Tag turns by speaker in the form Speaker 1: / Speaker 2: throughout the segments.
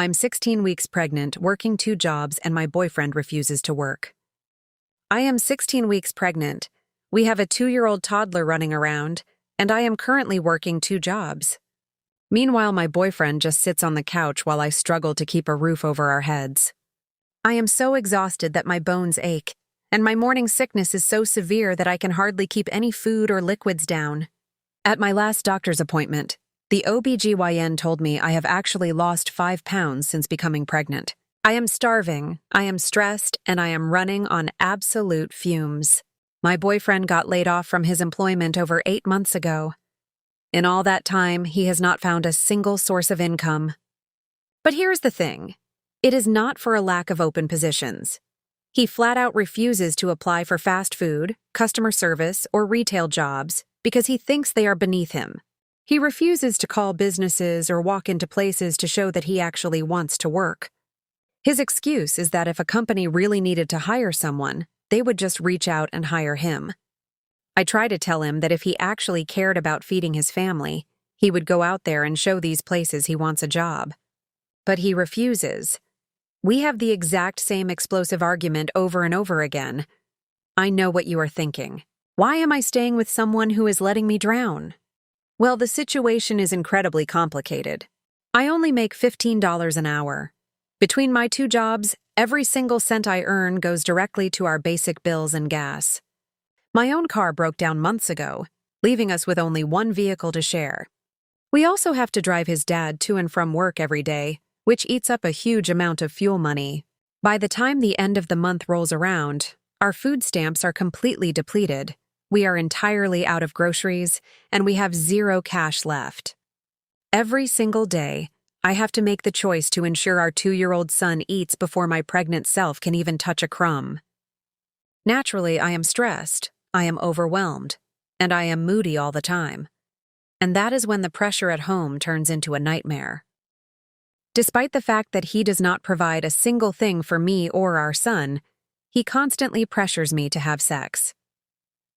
Speaker 1: I'm 16 weeks pregnant, working 2 jobs, and my boyfriend refuses to work. I am 16 weeks pregnant. We have a 2-year-old toddler running around, and I am currently working 2 jobs. Meanwhile, my boyfriend just sits on the couch while I struggle to keep a roof over our heads. I am so exhausted that my bones ache, and my morning sickness is so severe that I can hardly keep any food or liquids down. At my last doctor's appointment, the OBGYN told me I have actually lost 5 pounds since becoming pregnant. I am starving, I am stressed, and I am running on absolute fumes. My boyfriend got laid off from his employment over 8 months ago. In all that time, he has not found a single source of income. But here's the thing. It is not for a lack of open positions. He flat out refuses to apply for fast food, customer service, or retail jobs because he thinks they are beneath him. He refuses to call businesses or walk into places to show that he actually wants to work. His excuse is that if a company really needed to hire someone, they would just reach out and hire him. I try to tell him that if he actually cared about feeding his family, he would go out there and show these places he wants a job. But he refuses. We have the exact same explosive argument over and over again. I know what you are thinking. Why am I staying with someone who is letting me drown? Well, the situation is incredibly complicated. I only make $15 an hour. Between my 2 jobs, every single cent I earn goes directly to our basic bills and gas. My own car broke down months ago, leaving us with only 1 vehicle to share. We also have to drive his dad to and from work every day, which eats up a huge amount of fuel money. By the time the end of the month rolls around, our food stamps are completely depleted. We are entirely out of groceries, and we have 0 cash left. Every single day, I have to make the choice to ensure our 2-year-old son eats before my pregnant self can even touch a crumb. Naturally, I am stressed, I am overwhelmed, and I am moody all the time. And that is when the pressure at home turns into a nightmare. Despite the fact that he does not provide a single thing for me or our son, he constantly pressures me to have sex.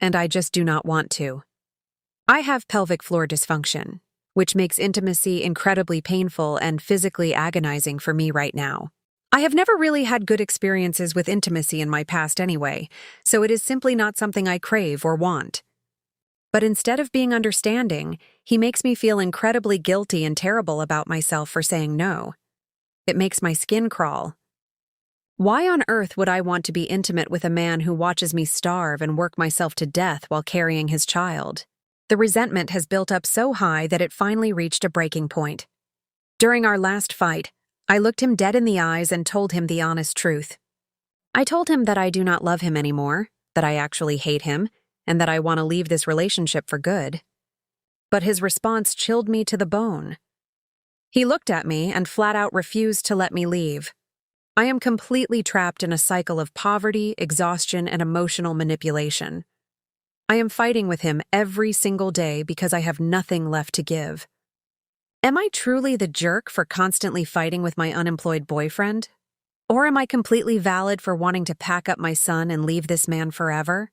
Speaker 1: And I just do not want to. I have pelvic floor dysfunction, which makes intimacy incredibly painful and physically agonizing for me right now. I have never really had good experiences with intimacy in my past anyway, so it is simply not something I crave or want. But instead of being understanding, he makes me feel incredibly guilty and terrible about myself for saying no. It makes my skin crawl. Why on earth would I want to be intimate with a man who watches me starve and work myself to death while carrying his child? The resentment has built up so high that it finally reached a breaking point. During our last fight, I looked him dead in the eyes and told him the honest truth. I told him that I do not love him anymore, that I actually hate him, and that I want to leave this relationship for good. But his response chilled me to the bone. He looked at me and flat out refused to let me leave. I am completely trapped in a cycle of poverty, exhaustion, and emotional manipulation. I am fighting with him every single day because I have nothing left to give. Am I truly the jerk for constantly fighting with my unemployed boyfriend? Or am I completely valid for wanting to pack up my son and leave this man forever?